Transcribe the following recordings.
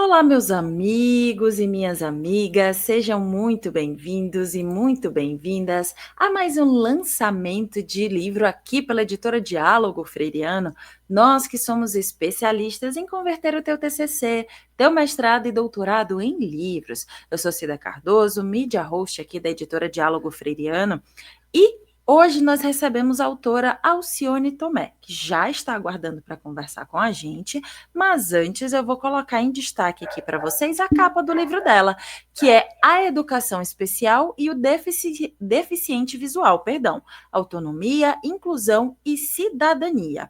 Olá, meus amigos e minhas amigas, sejam muito bem-vindos e muito bem-vindas a mais um lançamento de livro aqui pela editora Diálogo Freiriano. Nós que somos especialistas em converter o teu TCC, teu mestrado e doutorado em livros. Eu sou Cida Cardoso, mídia host aqui da editora Diálogo Freiriano e hoje nós recebemos a autora Alcione Tomé, que já está aguardando para conversar com a gente, mas antes eu vou colocar em destaque aqui para vocês a capa do livro dela, que é A Educação Especial e o Deficiente Visual, Autonomia, Inclusão e Cidadania.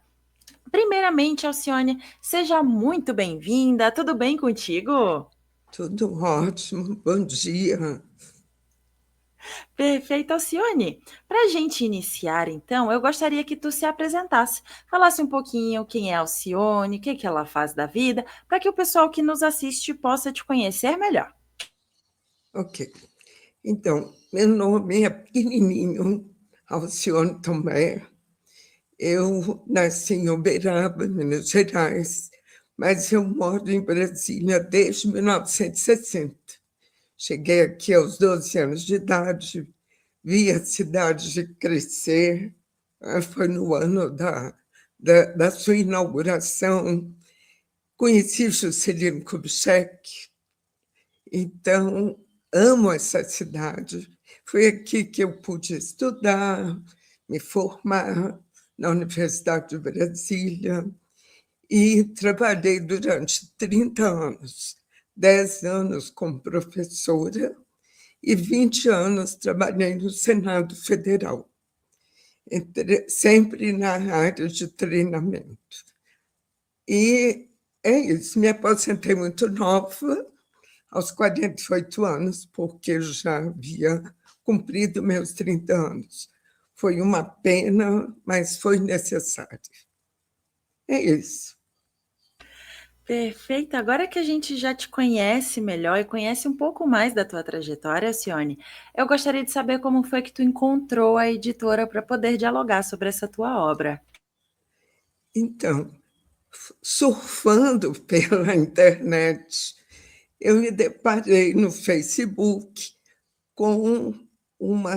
Primeiramente, Alcione, seja muito bem-vinda, tudo bem contigo? Tudo ótimo, bom dia. Perfeito, Alcione. Para a gente iniciar, então, eu gostaria que tu se apresentasse, falasse um pouquinho quem é a Alcione, o que que ela faz da vida, para que o pessoal que nos assiste possa te conhecer melhor. Ok. Então, meu nome é pequenininho, Alcione Tomé. Eu nasci em Uberaba, Minas Gerais, mas eu moro em Brasília desde 1960. Cheguei aqui aos 12 anos de idade, vi a cidade crescer. Foi no ano da sua inauguração. Conheci Juscelino Kubitschek. Então, amo essa cidade. Foi aqui que eu pude estudar, me formar na Universidade de Brasília e trabalhei durante 30 anos, 10 anos como professora e 20 anos trabalhei no Senado Federal, sempre na área de treinamento. E é isso, me aposentei muito nova, aos 48 anos, porque eu já havia cumprido meus 30 anos. Foi uma pena, mas foi necessário. É isso. Perfeito. Agora que a gente já te conhece melhor e conhece um pouco mais da tua trajetória, Alcione, eu gostaria de saber como foi que tu encontrou a editora para poder dialogar sobre essa tua obra. Então, surfando pela internet, eu me deparei no Facebook com uma,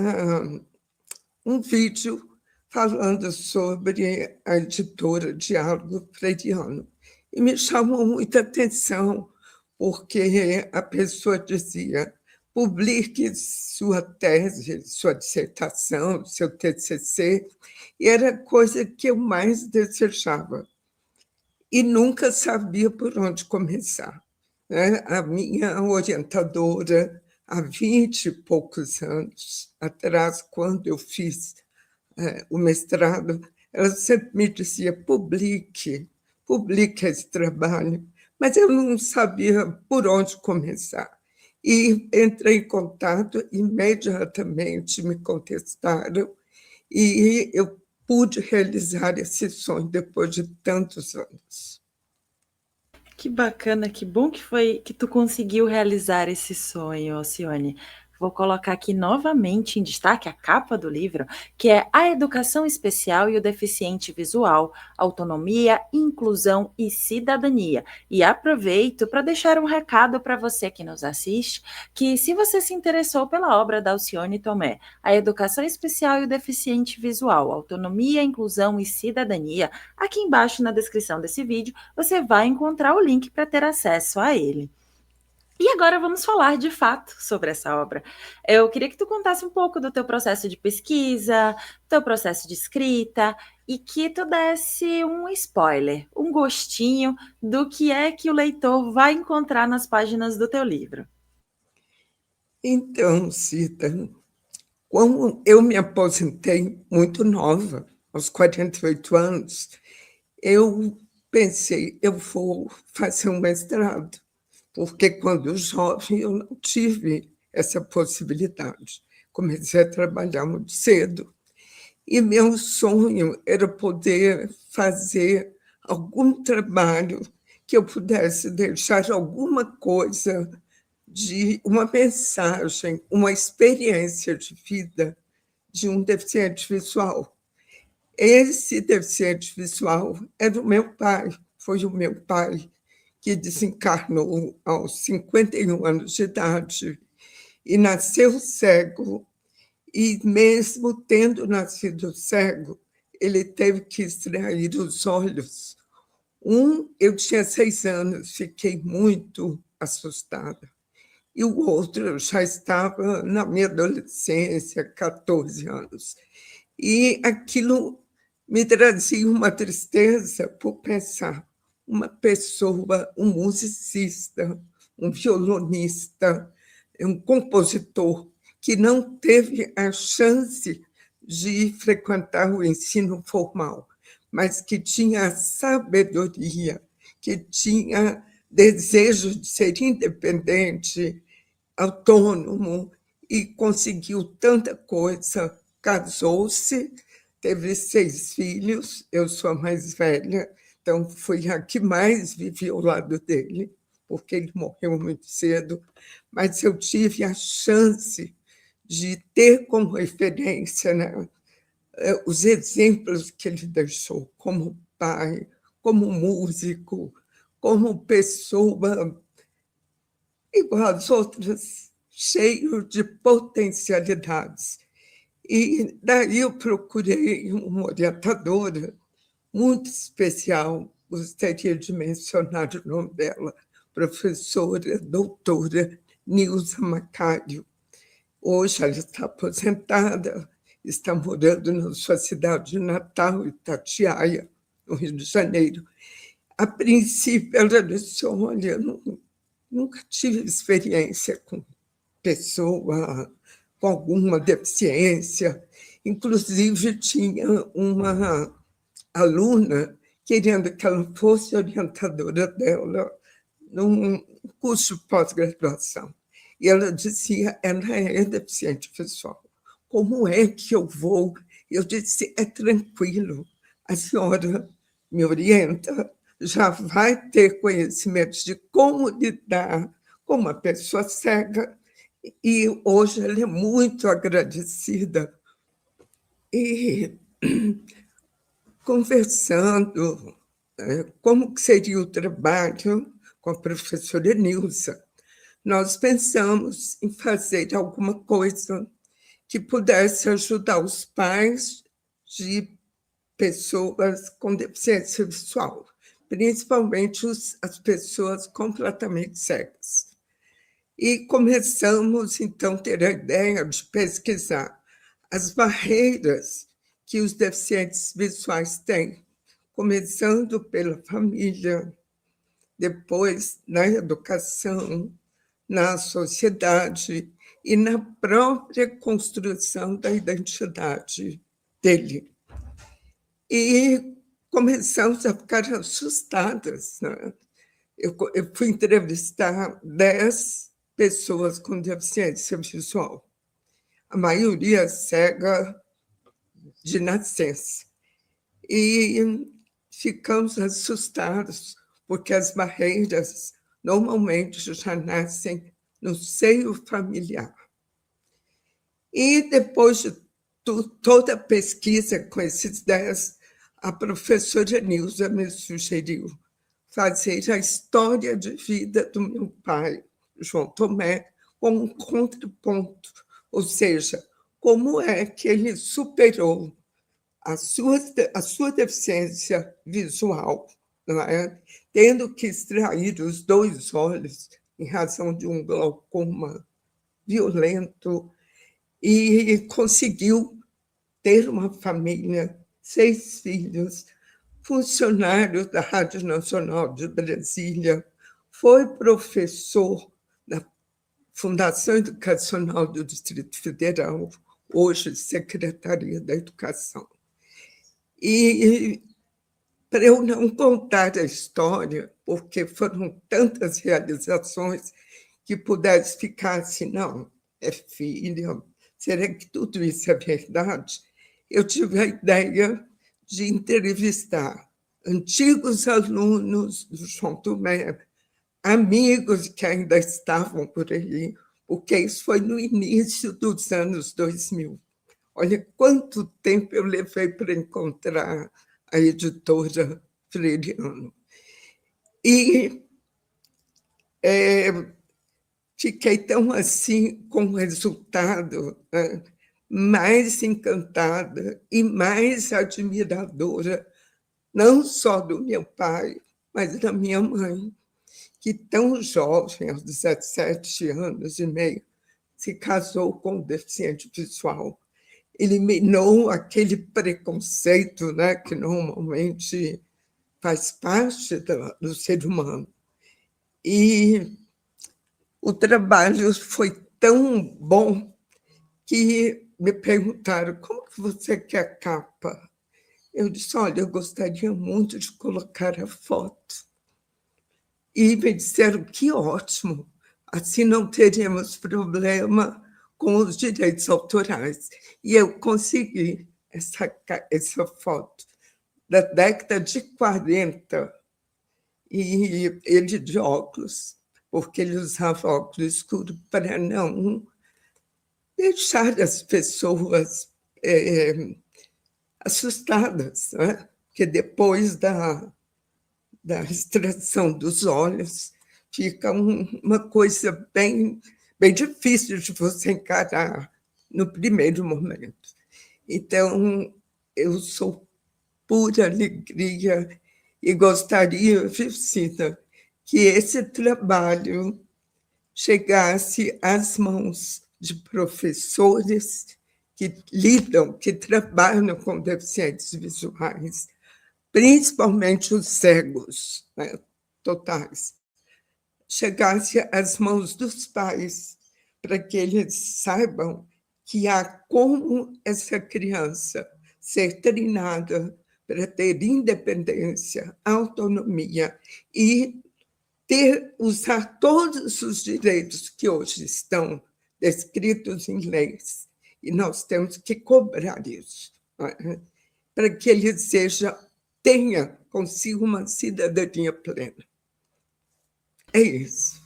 um vídeo falando sobre a editora Diálogo Freiriano. E me chamou muita atenção, porque a pessoa dizia: publique sua tese, sua dissertação, seu TCC, e era a coisa que eu mais desejava. E nunca sabia por onde começar, né? A minha orientadora, há 20 e poucos anos atrás, quando eu fiz o mestrado, ela sempre me dizia: publique esse trabalho, mas eu não sabia por onde começar. E entrei em contato, imediatamente me contestaram, e eu pude realizar esse sonho depois de tantos anos. Que bacana, que bom que foi que tu conseguiu realizar esse sonho, Alcione. Vou colocar aqui novamente em destaque a capa do livro, que é A Educação Especial e o Deficiente Visual, Autonomia, Inclusão e Cidadania. E aproveito para deixar um recado para você que nos assiste, que se você se interessou pela obra da Alcione Tomé, A Educação Especial e o Deficiente Visual, Autonomia, Inclusão e Cidadania, aqui embaixo na descrição desse vídeo, você vai encontrar o link para ter acesso a ele. E agora vamos falar de fato sobre essa obra. Eu queria que tu contasse um pouco do teu processo de pesquisa, teu processo de escrita e que tu desse um spoiler, um gostinho do que é que o leitor vai encontrar nas páginas do teu livro. Então, Cita, como eu me aposentei muito nova, aos 48 anos, eu pensei: eu vou fazer um mestrado, porque quando jovem eu não tive essa possibilidade. Comecei a trabalhar muito cedo e meu sonho era poder fazer algum trabalho que eu pudesse deixar alguma coisa, de uma mensagem, uma experiência de vida de um deficiente visual. Esse deficiente visual era o meu pai, foi o meu pai que desencarnou aos 51 anos de idade e nasceu cego, e mesmo tendo nascido cego, ele teve que extrair os olhos. Eu tinha 6 anos, fiquei muito assustada. E o outro eu já estava na minha adolescência, 14 anos. E aquilo me trazia uma tristeza por pensar uma pessoa, um musicista, um violonista, um compositor que não teve a chance de frequentar o ensino formal, mas que tinha sabedoria, que tinha desejo de ser independente, autônomo, e conseguiu tanta coisa. Casou-se, teve 6 filhos, eu sou a mais velha, então fui a que mais vivi ao lado dele, porque ele morreu muito cedo, mas eu tive a chance de ter como referência, né, os exemplos que ele deixou como pai, como músico, como pessoa igual às outras, cheio de potencialidades. E daí eu procurei uma orientadora muito especial, gostaria de mencionar o nome dela, professora doutora Nilza Macário. Hoje ela está aposentada, está morando na sua cidade de natal, Itatiaia, no Rio de Janeiro. A princípio, ela disse, olha, nunca tive experiência com pessoa com alguma deficiência. Inclusive, tinha uma aluna querendo que ela fosse orientadora dela num curso de pós-graduação. E ela dizia, ela é deficiente visual. Como é que eu vou? Eu disse, é tranquilo, a senhora me orienta, já vai ter conhecimento de como lidar com uma pessoa cega, e hoje ela é muito agradecida. E conversando como que seria o trabalho com a professora Nilza, nós pensamos em fazer alguma coisa que pudesse ajudar os pais de pessoas com deficiência visual, principalmente as pessoas completamente cegas. E começamos, então, a ter a ideia de pesquisar as barreiras que os deficientes visuais têm, começando pela família, depois na educação, na sociedade e na própria construção da identidade dele. E começamos a ficar assustadas, né? Eu fui entrevistar 10 pessoas com deficiência visual, a maioria cega de nascença. E ficamos assustados, porque as barreiras normalmente já nascem no seio familiar. E depois de toda a pesquisa com esses 10, a professora Nilza me sugeriu fazer a história de vida do meu pai, João Tomé, como um contraponto, ou seja, como é que ele superou a sua deficiência visual, não é? Tendo que extrair os 2 olhos em razão de um glaucoma violento, e conseguiu ter uma família, 6 filhos, funcionário da Rádio Nacional de Brasília, foi professor da Fundação Educacional do Distrito Federal, hoje Secretaria da Educação. E para eu não contar a história, porque foram tantas realizações que pudesse ficar assim, não, é filha, será que tudo isso é verdade? Eu tive a ideia de entrevistar antigos alunos do João Tomé, amigos que ainda estavam por aí, porque isso foi no início dos anos 2000. Olha quanto tempo eu levei para encontrar a editora Freiriano. E Fiquei tão assim com o resultado, né? Mais encantada e mais admiradora, não só do meu pai, mas da minha mãe, que tão jovem, aos 17 anos e meio, se casou com um deficiente visual. Eliminou aquele preconceito, né, que normalmente faz parte do ser humano. E o trabalho foi tão bom que me perguntaram: como que você quer a capa? Eu disse: olha, eu gostaria muito de colocar a foto. E me disseram: que ótimo, assim não teríamos problema com os direitos autorais. E eu consegui essa foto da década de 40, e ele de óculos, porque ele usava óculos escuros para não deixar as pessoas assustadas, né? Porque depois da extração dos olhos fica uma coisa bem difícil de você encarar no primeiro momento. Então, eu sou pura alegria e gostaria, Vicina, que esse trabalho chegasse às mãos de professores que lidam, que trabalham com deficientes visuais, principalmente os cegos, né, totais, chegasse às mãos dos pais, para que eles saibam que há como essa criança ser treinada para ter independência, autonomia e usar todos os direitos que hoje estão descritos em leis, e nós temos que cobrar isso, né, para que ele tenha consigo uma cidadania plena. É isso.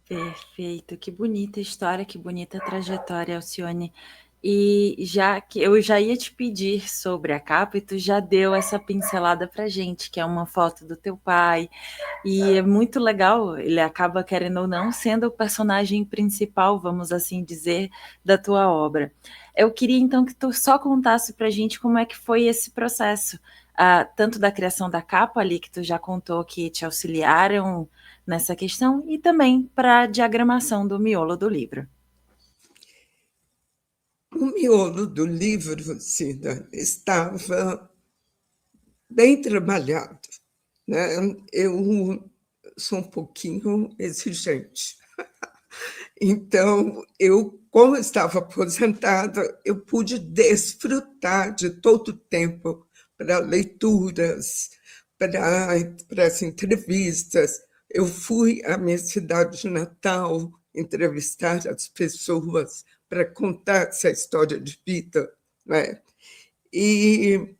Perfeito, que bonita história, que bonita trajetória, Alcione. E já que eu já ia te pedir sobre a capa, e tu já deu essa pincelada pra gente, que é uma foto do teu pai, e é muito legal, ele acaba, querendo ou não, sendo o personagem principal, vamos assim dizer, da tua obra. Eu queria então que tu só contasse pra gente como é que foi esse processo, tanto da criação da capa ali, que tu já contou que te auxiliaram nessa questão, e também para a diagramação do miolo do livro. O miolo do livro, Cida, estava bem trabalhado, né? Eu sou um pouquinho exigente. Então, como estava aposentada, eu pude desfrutar de todo o tempo para leituras, para as entrevistas. Eu fui à minha cidade natal entrevistar as pessoas para contar essa história de vida, né? E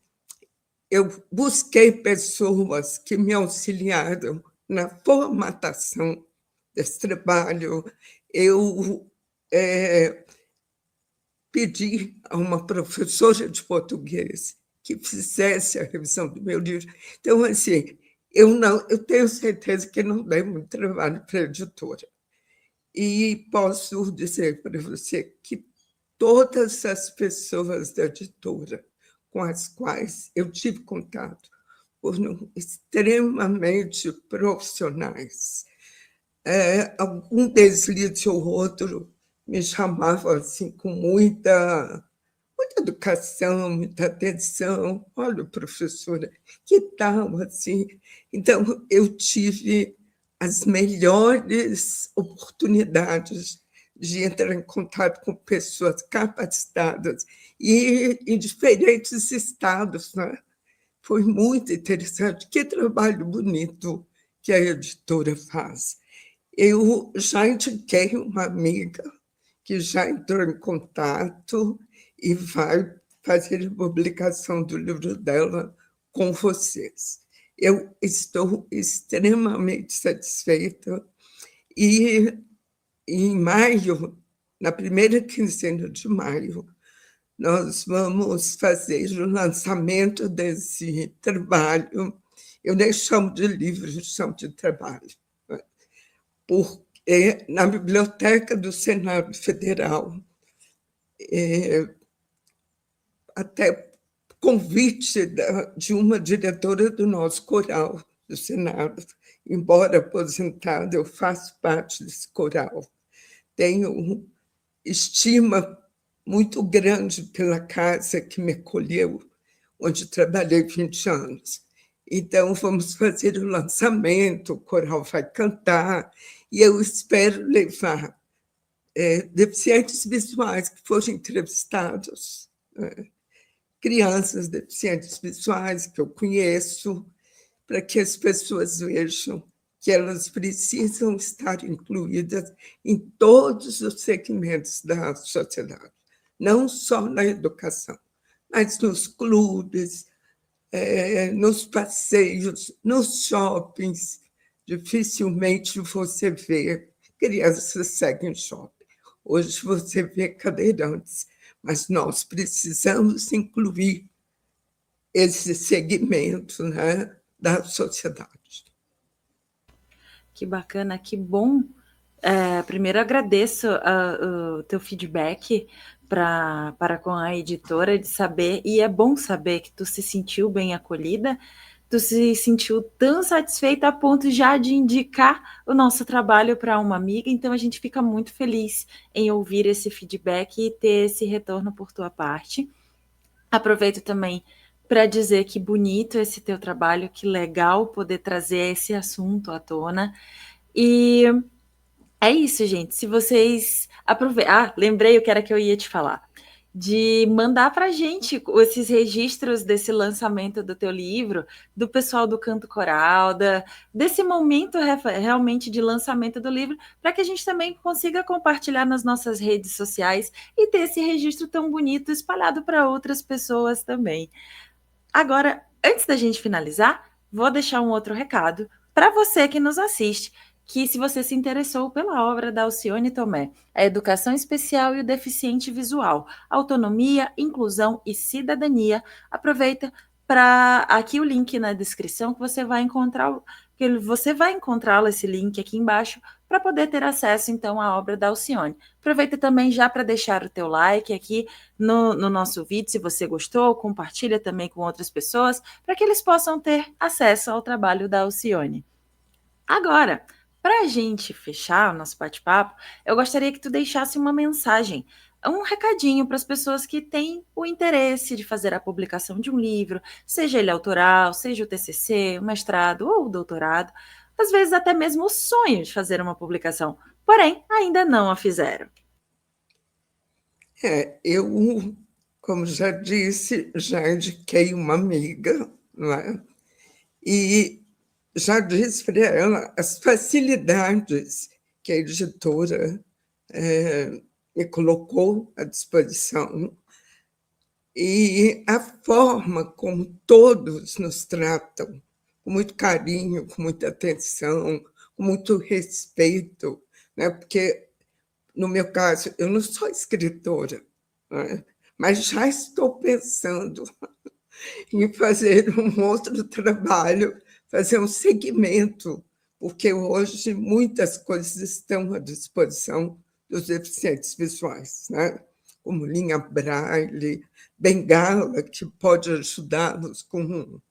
eu busquei pessoas que me auxiliaram na formatação desse trabalho. Eu pedi a uma professora de português que fizesse a revisão do meu livro. Então, assim, eu tenho certeza que não dei muito trabalho para a editora. E posso dizer para você que todas as pessoas da editora com as quais eu tive contato foram extremamente profissionais. Algum deslize ou outro me chamava assim, com muita educação, muita atenção. Olha, professora, que tal assim? Então, eu tive as melhores oportunidades de entrar em contato com pessoas capacitadas e em diferentes estados, né? Foi muito interessante. Que trabalho bonito que a editora faz. Eu já indiquei uma amiga que já entrou em contato e vai fazer a publicação do livro dela com vocês. Eu estou extremamente satisfeita. E em maio, na primeira quinzena de maio, nós vamos fazer o lançamento desse trabalho. Eu nem chamo de livro, eu chamo de trabalho, porque na Biblioteca do Senado Federal, até convite de uma diretora do nosso coral do Senado, embora aposentada, eu faço parte desse coral. Tenho estima muito grande pela casa que me acolheu, onde trabalhei 20 anos. Então, vamos fazer o lançamento, o coral vai cantar, e eu espero levar deficientes visuais que forem entrevistados, crianças deficientes visuais que eu conheço, para que as pessoas vejam que elas precisam estar incluídas em todos os segmentos da sociedade, não só na educação, mas nos clubes, nos passeios, nos shoppings. Dificilmente você vê crianças seguem shopping. Hoje você vê cadeirantes, mas nós precisamos incluir esse segmento, né, da sociedade. Que bacana, que bom. Primeiro agradeço o teu feedback para com a editora de saber, e é bom saber que tu se sentiu bem acolhida, tu se sentiu tão satisfeita a ponto já de indicar o nosso trabalho para uma amiga, então a gente fica muito feliz em ouvir esse feedback e ter esse retorno por tua parte. Aproveito também para dizer que bonito esse teu trabalho, que legal poder trazer esse assunto à tona. E é isso, gente. Se vocês aproveitam. Lembrei o que era que eu ia te falar. De mandar para a gente esses registros desse lançamento do teu livro, do pessoal do Canto Coral, desse momento realmente de lançamento do livro, para que a gente também consiga compartilhar nas nossas redes sociais e ter esse registro tão bonito espalhado para outras pessoas também. Agora, antes da gente finalizar, vou deixar um outro recado para você que nos assiste, que se você se interessou pela obra da Alcione Tomé, A Educação Especial e o Deficiente Visual, Autonomia, Inclusão e Cidadania, aproveita para aqui o link na descrição que você vai encontrar, esse link aqui embaixo para poder ter acesso então à obra da Alcione. Aproveita também já para deixar o teu like aqui no nosso vídeo, se você gostou, compartilha também com outras pessoas, para que eles possam ter acesso ao trabalho da Alcione. Agora, para a gente fechar o nosso bate-papo, eu gostaria que tu deixasse uma mensagem, um recadinho para as pessoas que têm o interesse de fazer a publicação de um livro, seja ele autoral, seja o TCC, o mestrado ou o doutorado, às vezes até mesmo o sonho de fazer uma publicação, porém ainda não a fizeram. Eu, como já disse, já indiquei uma amiga, não é? E já disse para ela as facilidades que a editora me colocou à disposição e a forma como todos nos tratam, com muito carinho, com muita atenção, com muito respeito, né? Porque, no meu caso, eu não sou escritora, né? Mas já estou pensando em fazer um outro trabalho, fazer um segmento, porque hoje muitas coisas estão à disposição dos deficientes visuais, né? Como linha braille, bengala, que pode ajudá-los com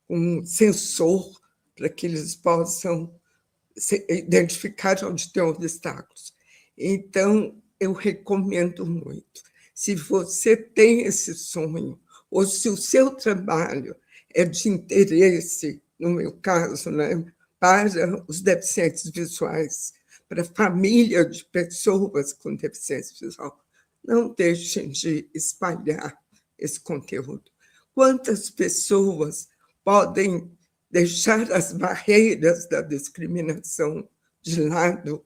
um sensor para que eles possam identificar onde tem obstáculos. Então, eu recomendo muito. Se você tem esse sonho, ou se o seu trabalho é de interesse, no meu caso, né, para os deficientes visuais, para a família de pessoas com deficiência visual, não deixem de espalhar esse conteúdo. Quantas pessoas podem deixar as barreiras da discriminação de lado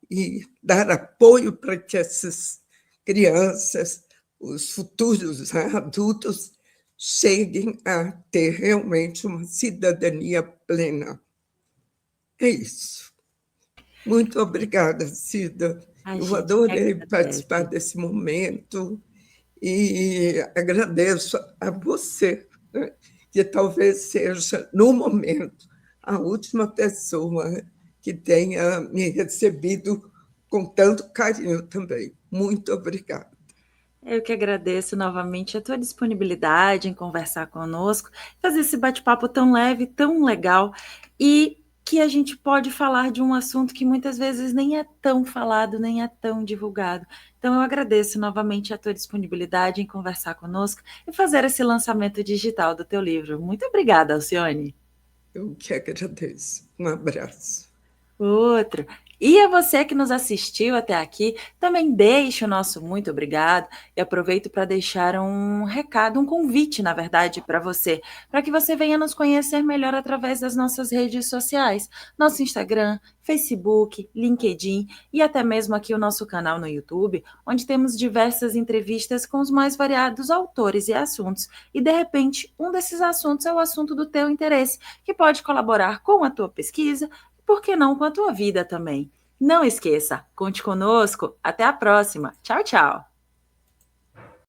e dar apoio para que essas crianças, os futuros adultos, cheguem a ter realmente uma cidadania plena. É isso. Muito obrigada, Cida. Eu adorei participar desse momento e agradeço a você, né, que talvez seja, no momento, a última pessoa que tenha me recebido com tanto carinho também. Muito obrigada. Eu que agradeço novamente a tua disponibilidade em conversar conosco, fazer esse bate-papo tão leve, tão legal, e que a gente pode falar de um assunto que muitas vezes nem é tão falado, nem é tão divulgado. Então eu agradeço novamente a tua disponibilidade em conversar conosco e fazer esse lançamento digital do teu livro. Muito obrigada, Alcione. Eu que agradeço. Um abraço. Outro. E a você que nos assistiu até aqui, também deixe o nosso muito obrigado e aproveito para deixar um recado, um convite, na verdade, para que você venha nos conhecer melhor através das nossas redes sociais, nosso Instagram, Facebook, LinkedIn e até mesmo aqui o nosso canal no YouTube, onde temos diversas entrevistas com os mais variados autores e assuntos. E de repente, um desses assuntos é o assunto do teu interesse, que pode colaborar com a tua pesquisa, por que não com a tua vida também? Não esqueça, conte conosco. Até a próxima. Tchau, tchau.